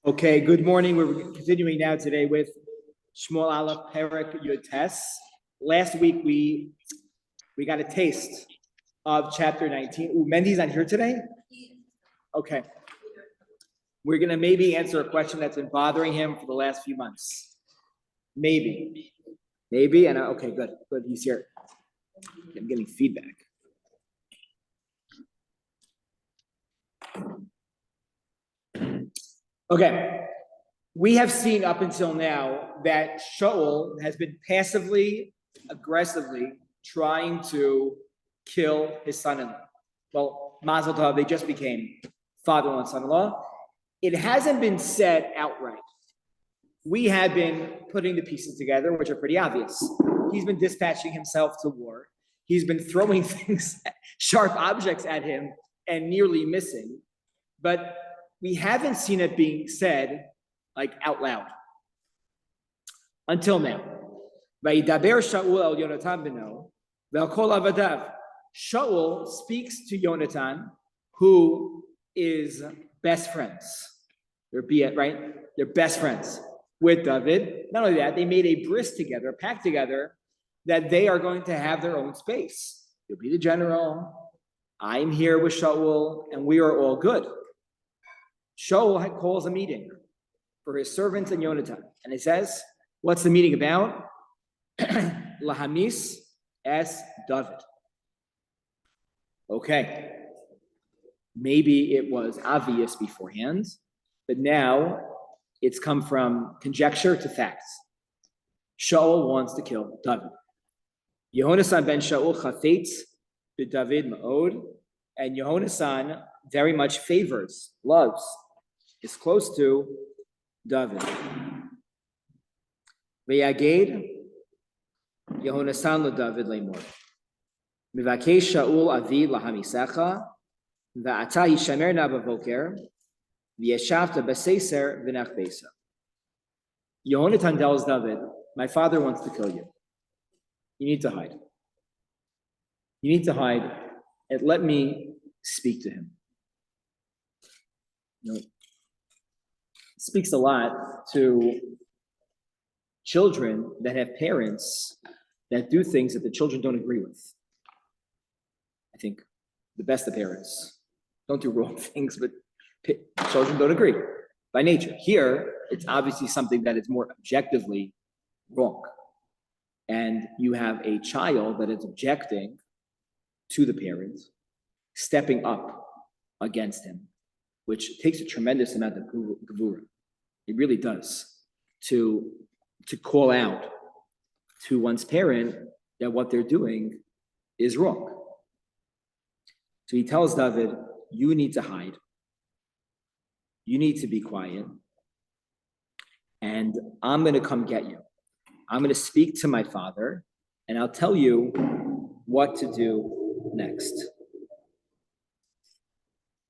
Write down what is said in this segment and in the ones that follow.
Okay, good morning. We're continuing now today with Shmuel Aleph Perek Yud Tes. Last week we got a taste of chapter 19. Ooh, Mendy's not here today? Okay. We're gonna maybe answer a question that's been bothering him for the last few months. Maybe. And okay, good. He's here. I'm getting feedback. Okay, we have seen up until now that Shaul has been passively, aggressively trying to kill his son-in-law. Well, Mazel Tov, they just became father-in-law and son-in-law. It hasn't been said outright. We have been putting the pieces together, which are pretty obvious. He's been dispatching himself to war. He's been throwing things, sharp objects at him and nearly missing. But we haven't seen it being said like out loud until now. Vayidaber Shaul el Yonatan beno ve'al kol avadav. Shaul speaks to Yonatan, who is best friends. They're best friends with David. Not only that, they made a bris together, a pact together, that they are going to have their own space. You'll be the general. I'm here with Shaul, and we are all good. Shaul calls a meeting for his servants and Yonatan. And he says, what's the meeting about? Lahamis es David. Okay. Maybe it was obvious beforehand, but now it's come from conjecture to facts. Shaul wants to kill David. Yehonasan ben Shaul chafetz b'David ma'od, and Yehonasan very much favors, loves, is close to David. V'yaged Yehonasan l'David lemor. Mivakesh Shaul avi lahamisecha, v'ata yishamer na b'voker, v'yeshavta b'seiser v'nach beisa. Yehonatan tells David, my father wants to kill you. You need to hide. You need to hide and let me speak to him. You know, it speaks a lot to children that have parents that do things that the children don't agree with. I think the best of parents don't do wrong things, but children don't agree by nature. Here, it's obviously something that is more objectively wrong. And you have a child that is objecting to the parents, stepping up against him, which takes a tremendous amount of gevura. It really does, to call out to one's parent that what they're doing is wrong. So he tells David, you need to hide. You need to be quiet. And I'm going to come get you. I'm going to speak to my father, and I'll tell you what to do next.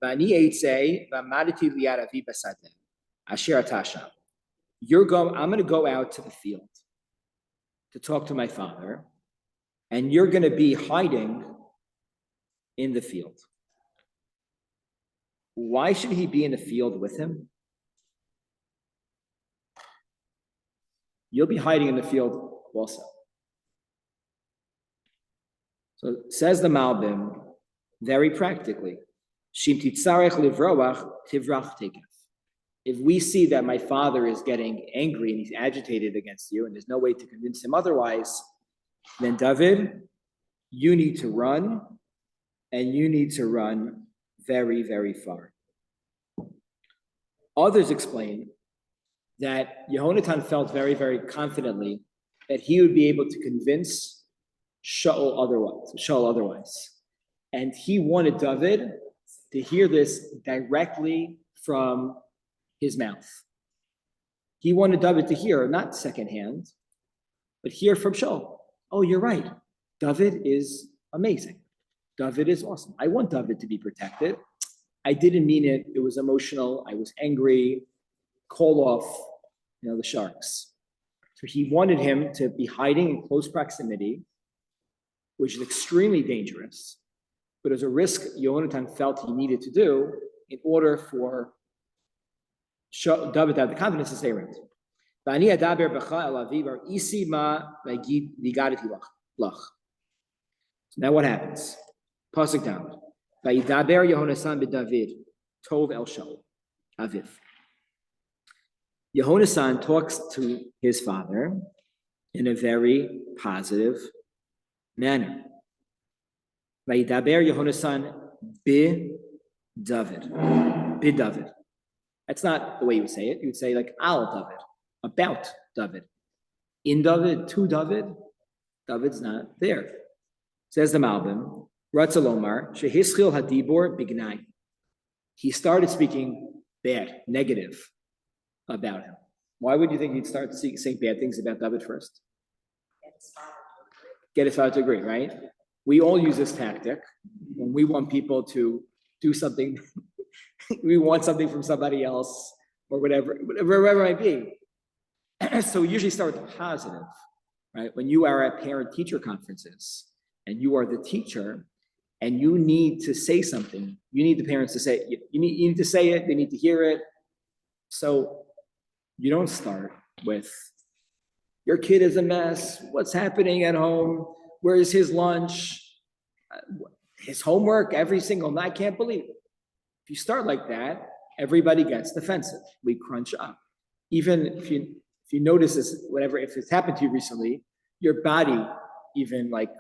I'm going to go out to the field to talk to my father, and you're going to be hiding in the field. Why should he be in the field with him? You'll be hiding in the field also. So says the Malbim, very practically, if we see that my father is getting angry and he's agitated against you and there's no way to convince him otherwise, then David, you need to run, and you need to run very, very far. Others explain that Yehonatan felt very, very confidently that he would be able to convince Shaul otherwise. And he wanted David to hear this directly from his mouth. He wanted David to hear, not secondhand, but hear from Shaul. Oh, you're right. David is amazing. David is awesome. I want David to be protected. I didn't mean it. It was emotional. I was angry. Call off, the sharks. So he wanted him to be hiding in close proximity, which is extremely dangerous, but as a risk Yonatan felt he needed to do in order for David had the confidence to say it. Now what happens? Pasuk down. Vayidaber Yehonasan b'David tov el Shaul Aviv. Yehonasan talks to his father in a very positive manner. Vayidaber Yehonasan b'David. That's not the way you would say it. You would say like al David, about David. In David, to David, David's not there. Says the Malbim, Ratzalomar, Shehischil Hadibor Bignai. He started speaking bad, negative about him. Why would you think he'd start saying bad things about David first? Get his father to agree, right? We all use this tactic when we want people to do something. We want something from somebody else or whatever it might be. So we usually start with the positive, right? When you are at parent-teacher conferences and you are the teacher and you need to say something, you need the parents to say it. You need to say it, they need to hear it. So you don't start with, your kid is a mess, what's happening at home, where is his lunch, his homework every single night, I can't believe it. If you start like that, everybody gets defensive. We crunch up. Even if you notice this, whatever, if it's happened to you recently, your body even like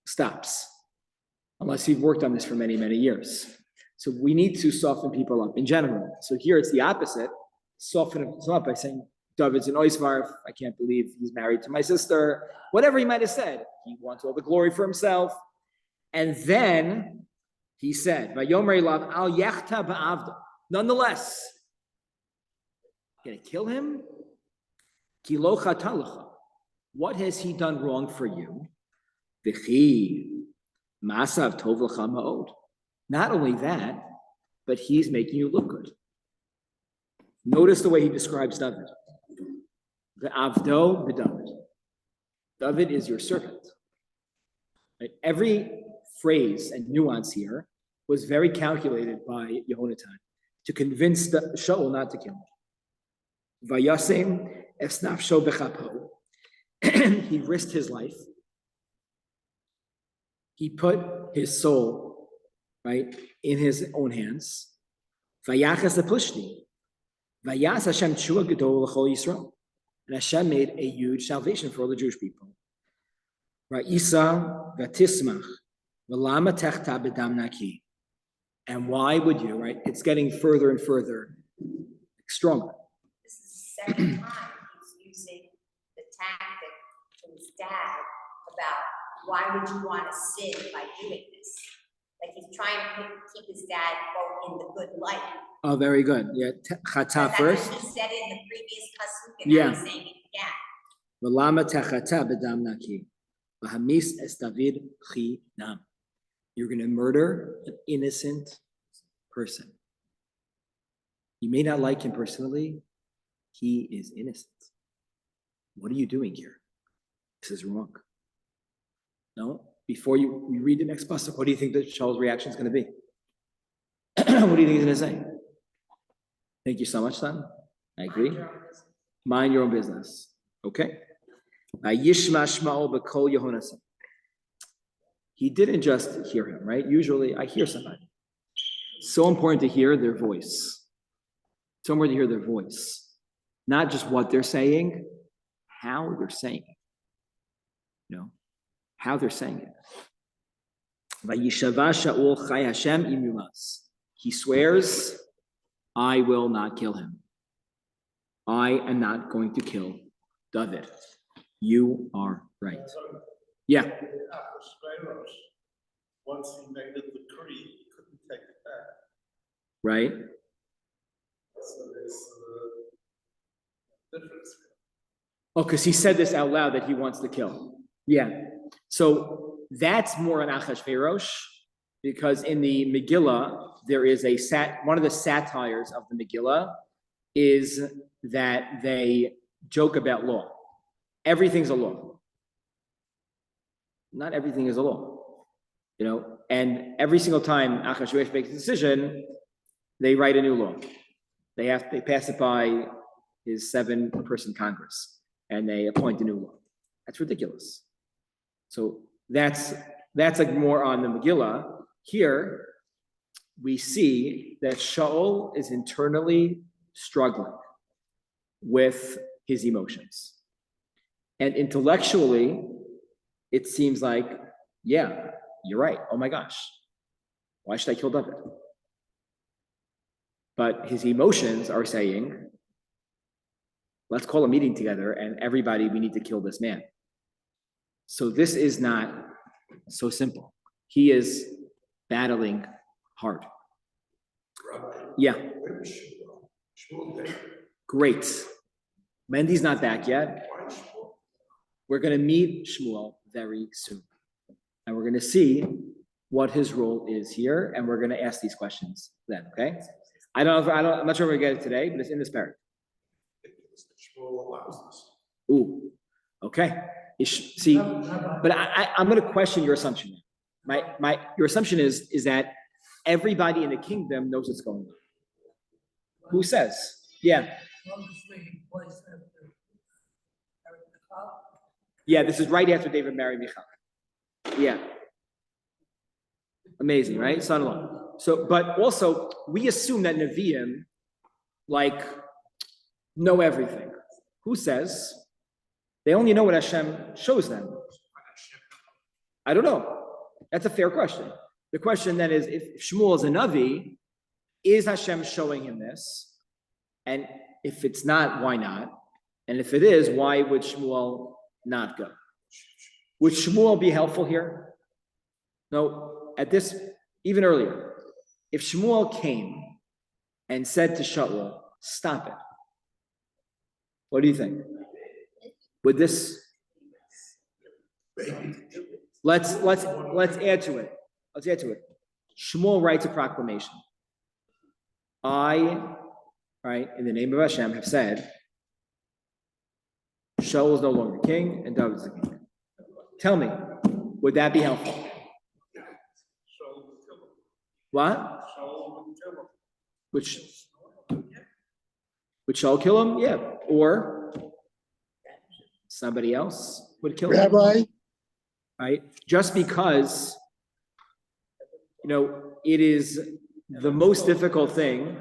stops, unless you've worked on this for many, many years. So we need to soften people up in general. So here it's the opposite. Soften them up by saying, David's an oisvarf, I can't believe he's married to my sister, whatever he might have said. He wants all the glory for himself. And then he said, nonetheless, gonna kill him? What has he done wrong for you? Not only that, but he's making you look good. Notice the way he describes David. The Avdo b'David. David is your servant. Right? Every phrase and nuance here was very calculated by Yehonatan to convince Shaul not to kill him. Vayasem es nafsho bechapo. He risked his life. He put his soul, right, in his own hands. Vayachas lepushti. Vayas Hashem tshuva gedol l'chol Yisrael. And Hashem made a huge salvation for all the Jewish people. Ra'isa v'tismach v'lama techta b'dam naki. And why would you, right? It's getting further and further stronger. This is the second time he's using the tactic to his dad about why would you want to sin by doing this? Like he's trying to keep his dad, quote, in the good light. Oh, very good. Yeah, chata first. He said it in the previous pasuk, and yeah. now he's saying it again. V'lama techata b'dam naki. V'hamis es David chinam. You're going to murder an innocent person. You may not like him personally. He is innocent. What are you doing here? This is wrong. No? Before you read the next pasuk, what do you think that Shaul's reaction is going to be? What do you think he's going to say? Thank you so much, son. I agree. Mind your own business. Okay. He didn't just hear him, right? Usually I hear somebody. So important to hear their voice. So important to hear their voice. Not just what they're saying, how they're saying it. You know, how they're saying it. He swears, I will not kill him. I am not going to kill David. You are right. Yeah. Once he made a decree, he couldn't take it back. Right. So there's a difference. Oh, because he said this out loud that he wants to kill. Yeah. So that's more an Achashverosh, because in the Megillah, there is one of the satires of the Megillah is that they joke about law. Everything's a law. Not everything is a law. You know, and every single time Achashverosh makes a decision, they write a new law. They pass it by his 7-person Congress and they appoint a new law. That's ridiculous. So that's like more on the Megillah. Here, we see that Shaul is internally struggling with his emotions. And intellectually, it seems like, yeah, you're right. Oh my gosh, why should I kill David? But his emotions are saying, let's call a meeting together and everybody, we need to kill this man. So this is not so simple. He is battling hard. Rabbi, Yeah, where is Shmuel? Shmuel dead. great. Mendy's not back yet. Why is Shmuel? We're going to meet Shmuel very soon. And we're going to see what his role is here. And we're going to ask these questions then, okay? I'm not sure we're going to get it today, but it's in the spirit. Shmuel allows this. Ooh, okay. See, but I'm going to question your assumption. Your assumption is that everybody in the kingdom knows what's going on. Who says? Yeah. Yeah, this is right after David married Michal. Yeah. Amazing, right? Son-in-law. So, but also, we assume that Nevi'im, like, know everything. Who says? They only know what Hashem shows them. I don't know. That's a fair question. The question then is, if Shmuel is a Navi, is Hashem showing him this? And if it's not, why not? And if it is, why would Shmuel not go? Would Shmuel be helpful here? No, at this, even earlier, if Shmuel came and said to Shaul, stop it. What do you think? Would this, let's add to it. Let's add to it. Shmuel writes a proclamation. I, right, in the name of Hashem, have said, Shaul is no longer king and David is the king. Tell me, would that be helpful? What? Would Shaul kill him? Yeah. Or somebody else would kill him. Rabbi, Right? Just because, it is the most difficult thing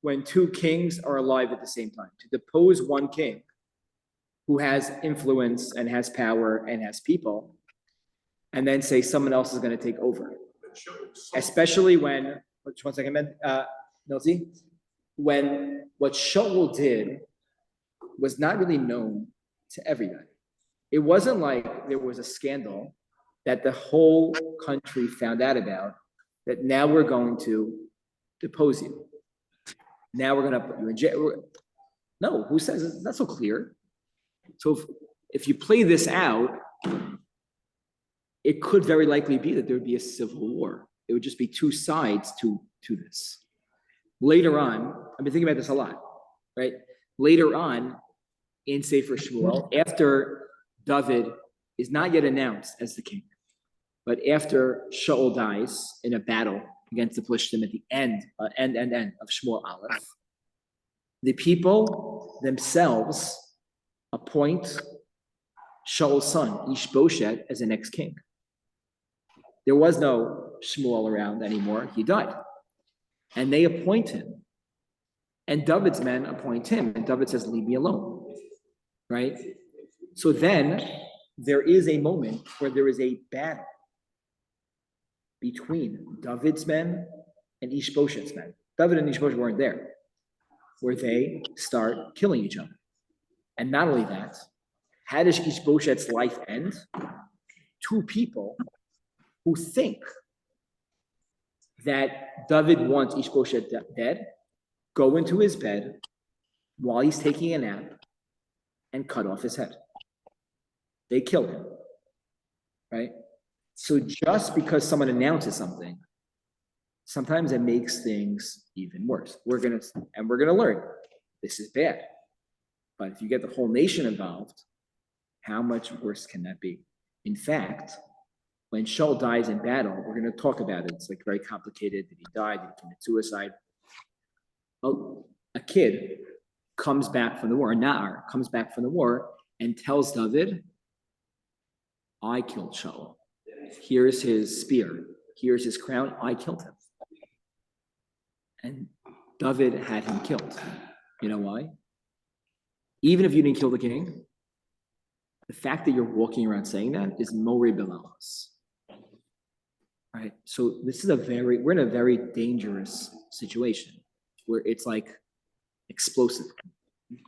when 2 kings are alive at the same time. To depose one king who has influence and has power and has people, and then say someone else is going to take over. Especially when, one second, Milty, when what Shaul did was not really known to everybody. It wasn't like there was a scandal that the whole country found out about, that now we're going to depose you. Now we're going to put you in jail. No, who says it's not so clear? So if you play this out, it could very likely be that there would be a civil war. It would just be 2 sides to this. Later on, I've been thinking about this a lot, right? Later on in Sefer Shmuel, after David is not yet announced as the king, but after Shaul dies in a battle against the Philistines at the end of Shmuel Aleph, the people themselves appoint Shaul's son, Ishbosheth, as the next king. There was no Shmuel around anymore. He died. And they appoint him. And David's men appoint him. And David says, leave me alone. Right? So then there is a moment where there is a battle between David's men and Ishbosheth's men. David and Ishbosheth weren't there, where they start killing each other. And not only that, how does Ishbosheth's life end? 2 people who think that David wants Ishbosheth dead go into his bed while he's taking a nap and cut off his head. They kill him, right? So just because someone announces something, sometimes it makes things even worse. We're gonna learn this is bad. But if you get the whole nation involved, how much worse can that be? In fact, when Shaul dies in battle, we're going to talk about it. It's like very complicated. Did he die? Did he commit suicide? Oh, a kid comes back from the war, a Na'ar comes back from the war and tells David, I killed Shaul. Here's his spear. Here's his crown. I killed him. And David had him killed. You know why? Even if you didn't kill the king, the fact that you're walking around saying that is mori belachos. Right? So we're in a very dangerous situation where it's like explosive.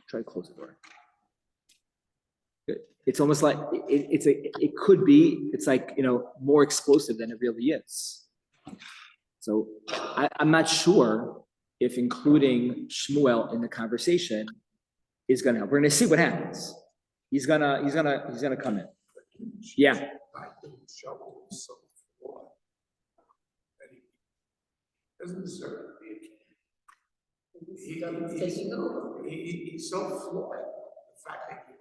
Try to close the door. It's almost like it's like, more explosive than it really is. So I'm not sure if including Shmuel in the conversation is going to help. We're going to see what happens. He's gonna come in. Yeah. I think Shaul is so flawed that he doesn't deserve to be a king. He's so flawed. The fact that you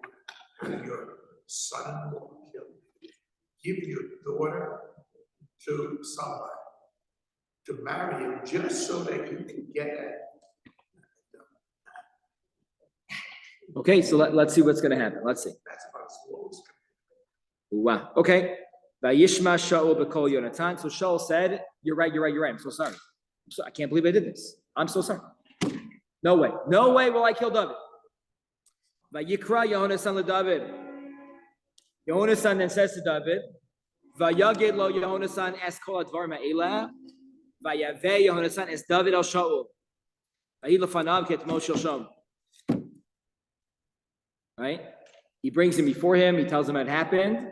have your son-in-law killed, give your daughter to somebody to marry him just so that you can get it. Okay, so let's see what's going to happen. Let's see. That's about as low as. Wow. Okay. Vayishma Shaul b'kol Yonatan. So Shaul said, "You're right. I'm so sorry. I can't believe I did this. I'm so sorry. No way will I kill David." Vayikra Yehonasan leDavid. Yehonasan then says to David, "Vayagid lo Yehonasan es kol advarim ha'ela, vayaveh Yehonasan es David al Shaul, vahi lefanav ketmo shel Shom." Right? He brings him before him. He tells him what happened.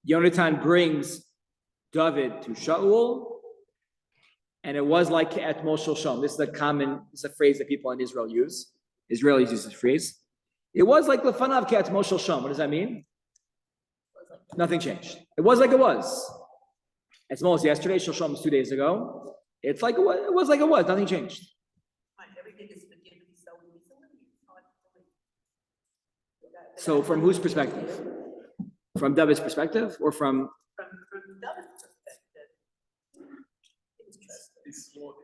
Yonatan brings David to Shaul, and it was like at Moshe Shom. This is a phrase that people in Israel use. Israelis use this phrase. It was like lefanav at Moshe Shom. What does that mean? Nothing changed. It was like it was. It's almost yesterday. Shel Shom was 2 days ago. It's like it was like it was. Nothing changed. Everything is forgiven so easily. So from whose perspective? From David's perspective or from David's perspective. He's flawed.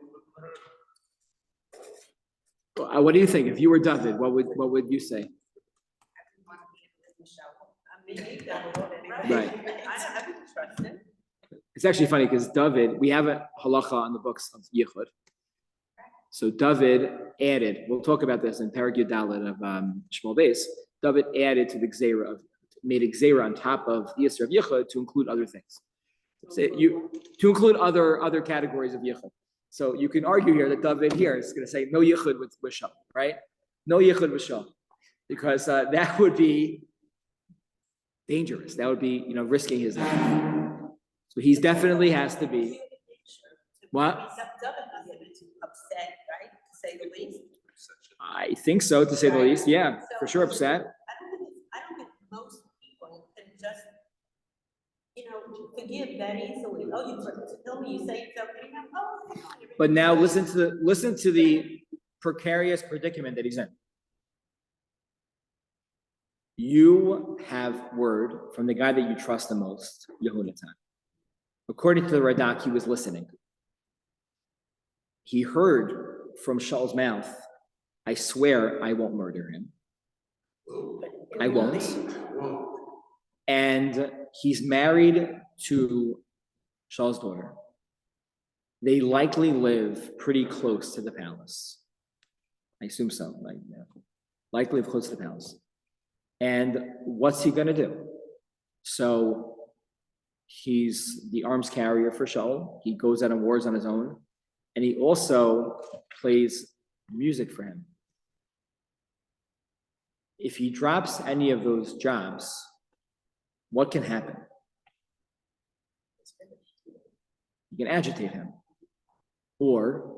what do you think? If you were David, what would you say? Right. I would trust him. It's actually funny because David, we have a halacha on the books of Yichud. So David added, we'll talk about this in Perek Yud of Shmuel Beis. David added to the Gzeira made a Gzeira on top of the Yisr of Yichud to include other things. To include other categories of Yichud. So you can argue here that David here is going to say no Yichud with Shaul, right? No Yichud with Shaul. Because that would be dangerous. That would be, risking his life. So he definitely has to be. What? Upset, right? To say the least. I think so, to say the least. Yeah, for sure upset. I don't think most people can just, forgive that easily. Oh, you tell me you say something. Oh, but now listen to the precarious predicament that he's in. You have word from the guy that you trust the most, Yehonatan. According to the Radak, he was listening. He heard from Shaul's mouth, I swear I won't murder him. I won't. And he's married to Shaul's daughter. They likely live pretty close to the palace. I assume so. Likely live close to the palace. And what's he going to do? So he's the arms carrier for Shaul. He goes out on wars on his own. And he also plays music for him. If he drops any of those jobs, what can happen? You can agitate him. Or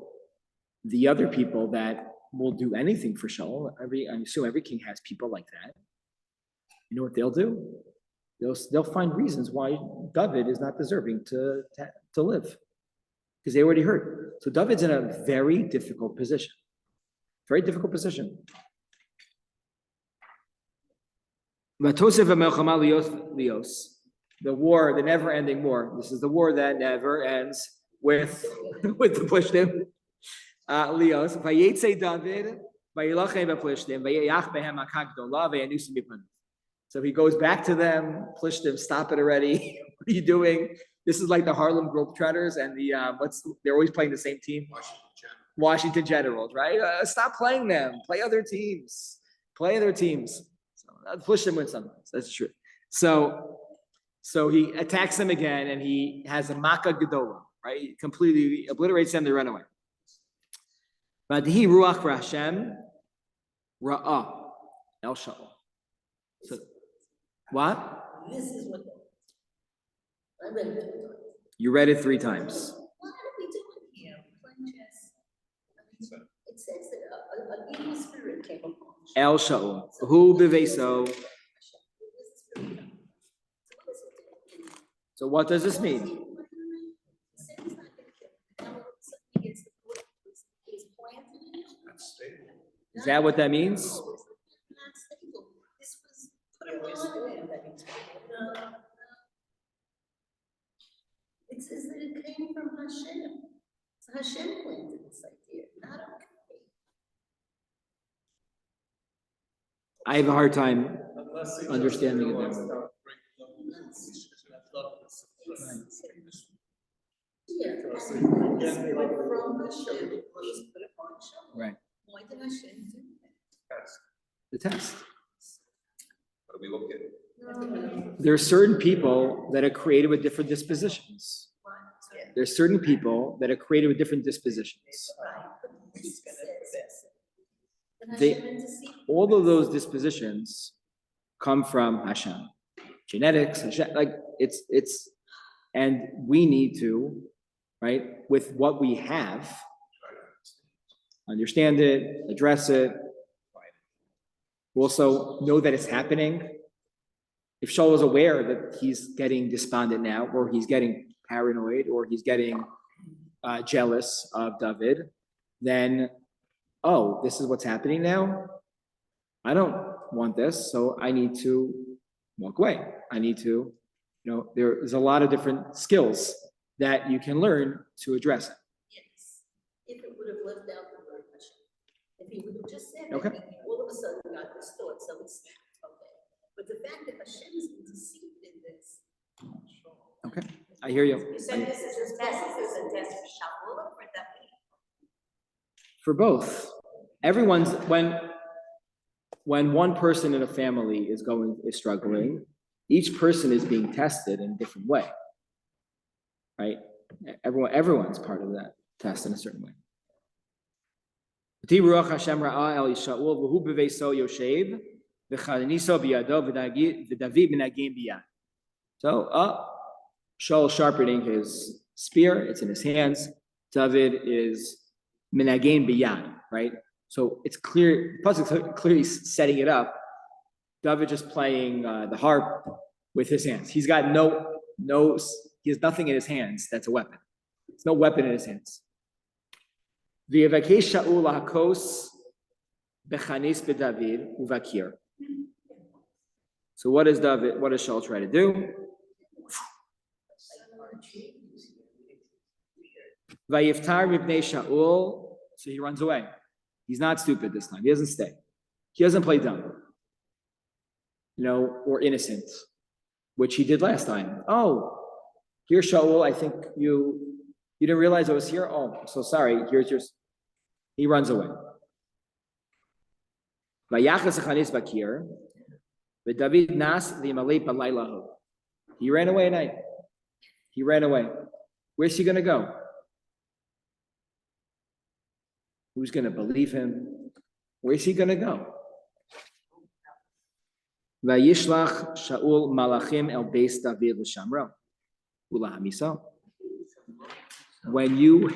the other people that will do anything for Shaul, I assume every king has people like that. You know what they'll do? They'll find reasons why David is not deserving to live. Because they already heard. So David's in a very difficult position. Very difficult position. The war, the never-ending war. This is the war that never ends with the Plishtim. Lios. Vayetze David So he goes back to them, Plishtim, stop it already. What are you doing? This is like the Harlem Globetrotters and they're always playing the same team. Washington Generals, right? Stop playing them. Play other teams. Play other teams. So Plishtim win sometimes. That's true. So he attacks them again and he has a Makkah Gedolah, right? He completely obliterates them, they run away. But he Ruach Hashem Ra'ah El Shaul. So what? This is what I read it. You read it 3 times. What are we doing here? Playing chess. I mean, it says that an evil spirit came upon El Shaul. Who beveso? So what does this mean? Is that what that means? It says that it came from Hashem. So Hashem planted this idea, not okay. I have a hard time understanding it that way. Yeah, and the spirit from Hashem was put upon Shaul. Right. Why did Hashem do that? The test. What do we look at? There are certain people that are created with different dispositions. There are certain people that are created with different dispositions. All of those dispositions come from Hashem. Genetics, Hashem, like it's, and we need to, right, with what we have, understand it, address it. Also know that it's happening. If Shaul is aware that he's getting despondent now, or he's getting paranoid, or he's getting jealous of David, then, oh, this is what's happening now. I don't want this, so I need to walk away. I need to, there's a lot of different skills that you can learn to address it. Yes, if it would have left out the word Hashem. If he would have just said Okay. that, all of a sudden got restored, so it's okay. But the fact that Hashem is deceived in this. Okay, I hear you. You said this is a test for Shaul or for David? For both. Everyone's, when one person in a family is struggling, each person is being tested in a different way. Right? Everyone's part of that test in a certain way. So, Shaul sharpening his spear, it's in his hands. David is minagim biyad, right? So it's clear, plus it's clearly setting it up. David just playing the harp with his hands. He's got he has nothing in his hands that's a weapon. There's no weapon in his hands. V'yevakesh Shaul lahakos bechanis beDavid uvakir. So what does Shaul try to do? Vayiftar mipnei Shaul. So he runs away. He's not stupid this time. He doesn't stay. He doesn't play dumb. Or innocent, which he did last time. Oh, here, Shaul, I think you didn't realize I was here. Oh, I'm so sorry. Here's yours. He runs away. Vayachas achanis bakir. David nas v'yimalei balaylahu. He ran away at night. He ran away. Where's he going to go? Who's going to believe him? Where's he going to go? Vayishlach Shaul malachim el beis David l'shamro ulahamiso. When you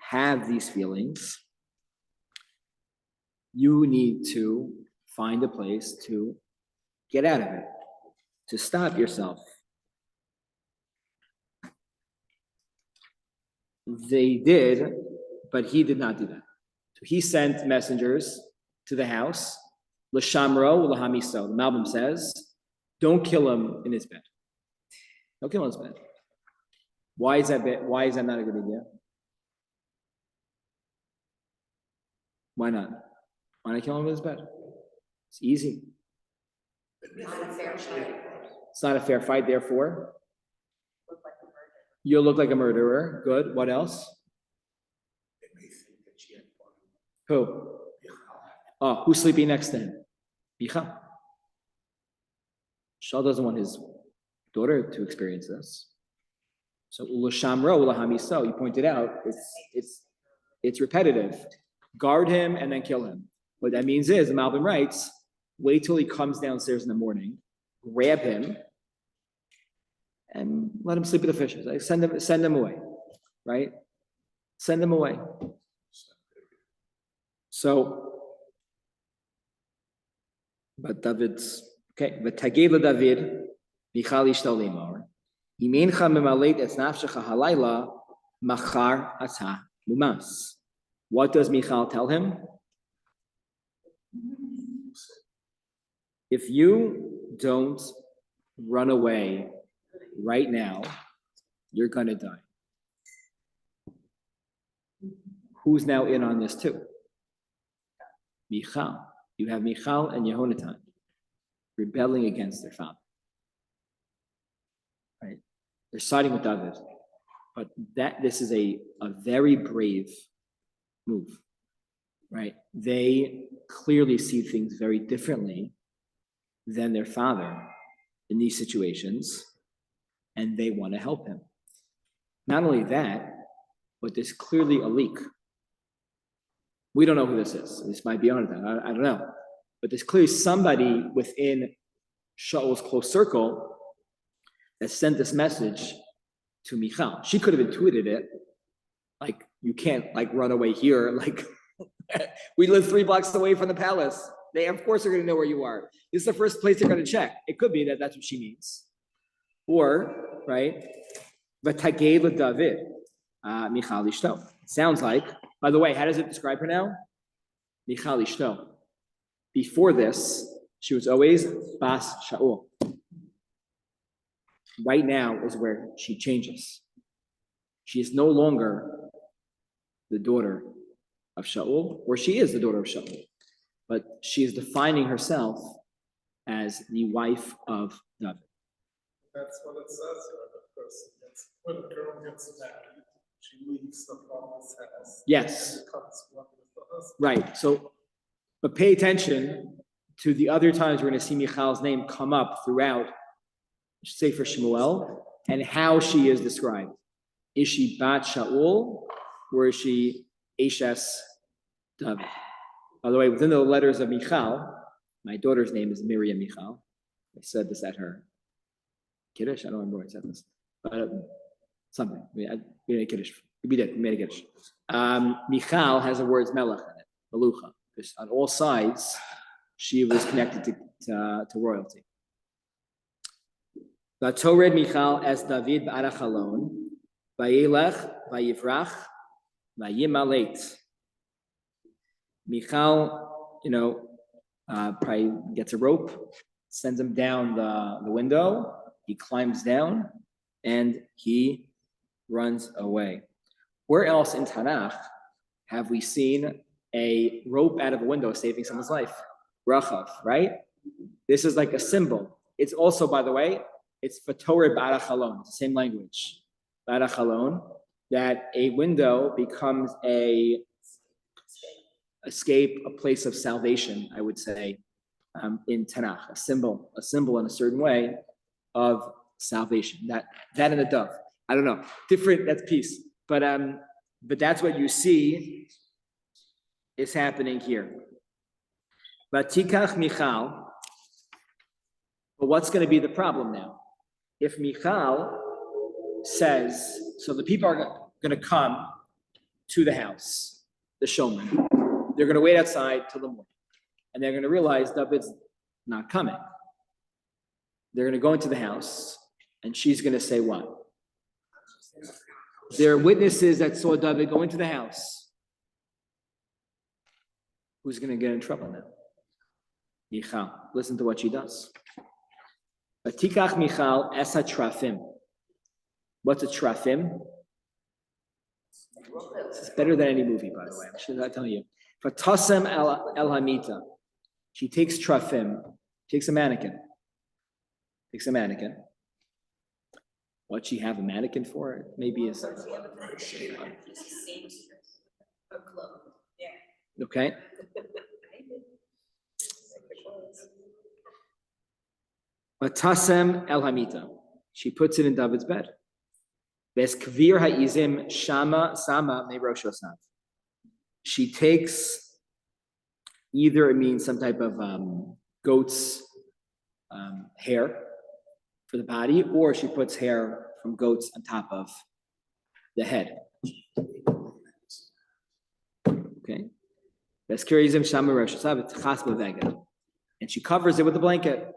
have these feelings, you need to find a place to get out of it, to stop yourself. They did, but he did not do that. So he sent messengers to the house. L'shamro ulahamiso. The Malbim says, don't kill him in his bed. Don't kill him in his bed. Why is that not a good idea? Why not? Why not kill him with his bed? It's easy. Not a fair fight. It's not a fair fight, therefore, Look like a murder. you'll look like a murderer. Good. What else? They may think that she had one. Who? Oh, who's sleeping next to him? Michal. Shaul doesn't want his daughter to experience this. So ula shamro ula hamiso, you pointed out, it's repetitive. Guard him and then kill him. What that means is, the Malbim writes, wait till he comes downstairs in the morning, grab him, and let him sleep with the fishes. Like, send him away, right? Send him away. So, but David's okay. But Tageva David, Michal ishto limor, Imencha memalet es nafshecha halayla, machar ata mumas. What does Michal tell him? If you don't run away right now, you're gonna die. Who's now in on this too? Michal. You have Michal and Yehonatan rebelling against their father. Right? They're siding with David. But this is a very brave move. Right? They clearly see things very differently than their father in these situations, and they want to help him. Not only that, but there's clearly a leak. We don't know who this is. This might be on that. I don't know. But there's clearly somebody within Shaul's close circle that sent this message to Michal. She could have intuited it. Like, you can't run away here. Like, we live 3 blocks away from the palace. They, of course, are going to know where you are. This is the first place they're going to check. It could be that that's what she means. Or, right, V'tageva David, Michal ishto. Sounds like, by the way, how does it describe her now? Michal ishto. Before this, she was always Bas Shaul. Right now is where she changes. She is no longer the daughter of Shaul, or she is the daughter of Shaul, but she is defining herself as the wife of David. That's what it says here, the person gets, when a girl gets married, she leaves the father's house. Yes. And becomes one with the husband. Right. So, but pay attention to the other times we're going to see Michal's name come up throughout Sefer Shmuel and how she is described. Is she Bat Shaul or is she Eshes David? By the way, within the letters of Michal, my daughter's name is Miriam Michal. I said this at her Kiddush. I don't remember where I said this, but something. We made a Kiddush. We did. We made a Kiddush. Michal has the words Melech in it, Melucha. Because on all sides, she was connected to royalty. Vatored Michal as David ba'arachalon, vayelech, vayivrach, vayimalet. Michal, probably gets a rope, sends him down the window. He climbs down, and he runs away. Where else in Tanakh have we seen a rope out of a window saving someone's life? Rachav, right? This is like a symbol. It's also, by the way, it's Vatored ba'arachalon. It's the same language. Ba'arachalon, that a window becomes a escape, a place of salvation, I would say, in Tanakh, a symbol in a certain way of salvation. That and the dove. I don't know. Different, that's peace. But that's what you see is happening here. Vatikach Michal. But what's going to be the problem now? If Michal says, so the people are going to come to the house, the showman. They're going to wait outside till the morning. And they're going to realize David's not coming. They're going to go into the house, and she's going to say what? There are witnesses that saw David go into the house. Who's going to get in trouble now? Michal. Listen to what she does. Vatikach Michal esa trafim. What's a trafim? It's better than any movie, by the way. I'm sure I'll tell you. Fatasem el hamita. She takes trafim, takes a mannequin. What'd she have a mannequin for? Maybe it's A club. okay. Fatasem el hamita. She puts it in David's bed. Ves kvir ha'izim shama sama me'roshosav. She takes either, it means some type of goat's hair for the body, or she puts hair from goats on top of the head. Okay. Ves kvir ha'izim shama me'roshosav v'tchas b'veged. And she covers it with a blanket.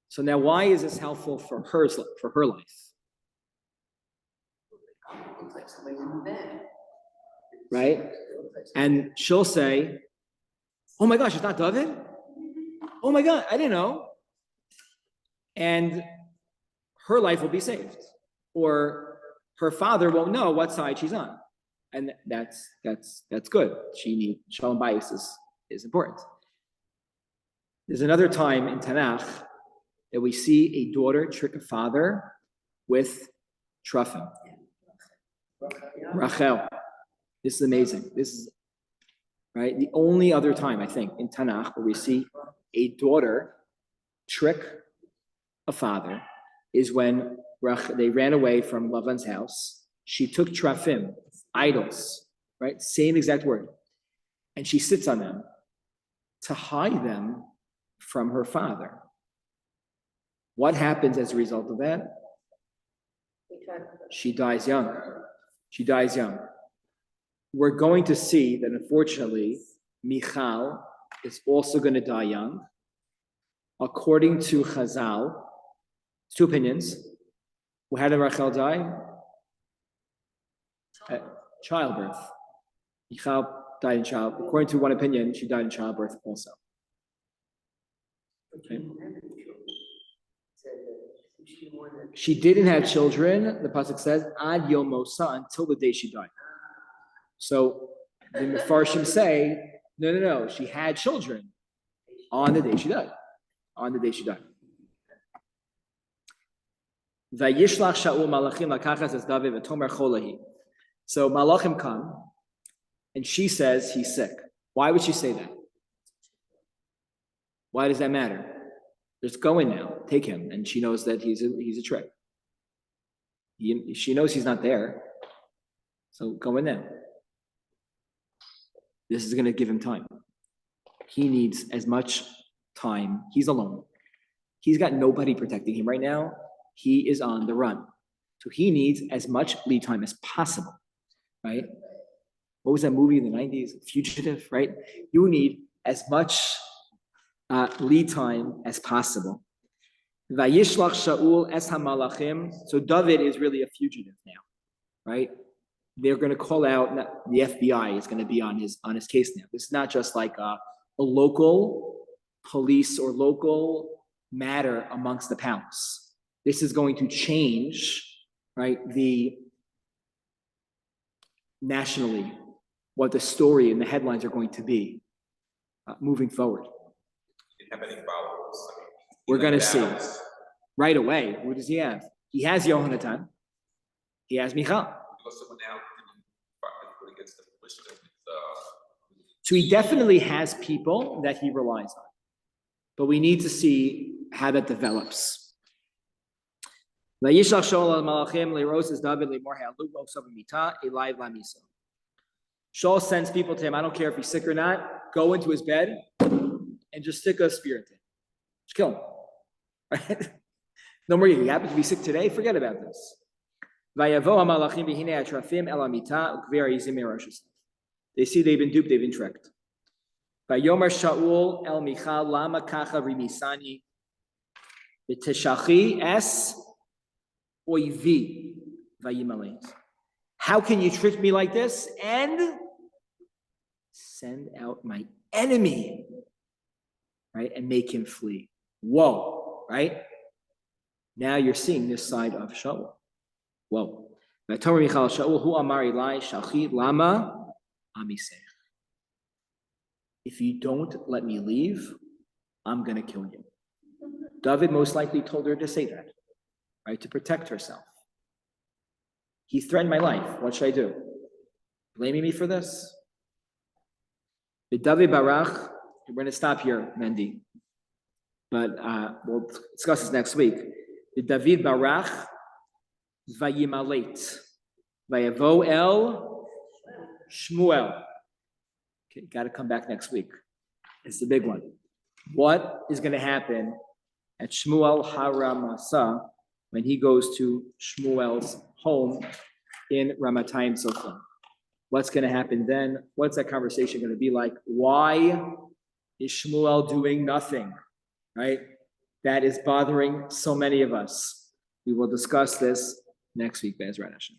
So now, why is this helpful for her life? Right? And she'll say, oh my gosh, it's not David? Oh my God, I didn't know. And her life will be saved. Or her father won't know what side she's on. And that's good. Shalom bayis is important. There's another time in Tanakh that we see a daughter trick a father with trufim. Rachel. This is amazing. This is right. The only other time I think in Tanakh where we see a daughter trick a father is when they ran away from Lavan's house. She took trafim, idols, right? Same exact word. And she sits on them to hide them from her father. What happens as a result of that? She dies young. We're going to see that unfortunately, Michal is also going to die young. According to Chazal, two opinions. How did Rachel die? Childbirth. Michal died in childbirth. According to one opinion, she died in childbirth also. Okay. She didn't have children, the pasuk says, ad yom mosa, until the day she died. So the Mefarshim say, no, she had children on the day she died. Vayishlach Shaul malachim lakachas es David v'tomer cholahi. So malachim come, and she says he's sick. Why would she say that? Why does that matter? Just go in now, take him, and she knows that he's a trick. She knows he's not there, so go in now. This is going to give him time. He needs as much time. He's alone. He's got nobody protecting him right now. He is on the run, so he needs as much lead time as possible. Right? What was that movie in the 90s? Fugitive. Right? You need as much lead time as possible. Vayishlach Shaul es hamalachim. So David is really a fugitive now, right? They're going to call out. The FBI is going to be on his case now. This is not just like a local police or local matter amongst the palace. This is going to change, right? Nationally, what the story and the headlines are going to be moving forward. Have any followers? We're going to see right away. Who does he have? He has Yohanatan. He has Michal. So he definitely has people that he relies on. But we need to see how that develops. Shaul sends people to him. I don't care if he's sick or not. Go into his bed and just stick a spear into him. Just kill him. Right? No more. He happens to be sick today. Forget about this. They see they've been duped. They've been tricked. Vayomer Shaul el Michal lama kacha rimisani v'teshachi es oivi vayimaleit. How can you trick me like this and send out my enemy? Right, and make him flee. Whoa, right? Now you're seeing this side of Shaul. Whoa. V'tomer Michal Shaul hu amar Eli shachi lama amisech. if you don't let me leave, I'm gonna kill you. David most likely told her to say that, right? To protect herself. He threatened my life. What should I do? Blaming me for this? The David Barach, we're going to stop here, Mendy. But we'll discuss this next week. The David Barach, Vayimalet, Vayavo El Shmuel. Okay, got to come back next week. It's the big one. What is going to happen at Shmuel Haramasa when he goes to Shmuel's home in Ramatayim Sofim? What's going to happen then? What's that conversation going to be like? Why is Shmuel doing nothing? Right? That is bothering so many of us. We will discuss this next week, Be'ezrat Hashem.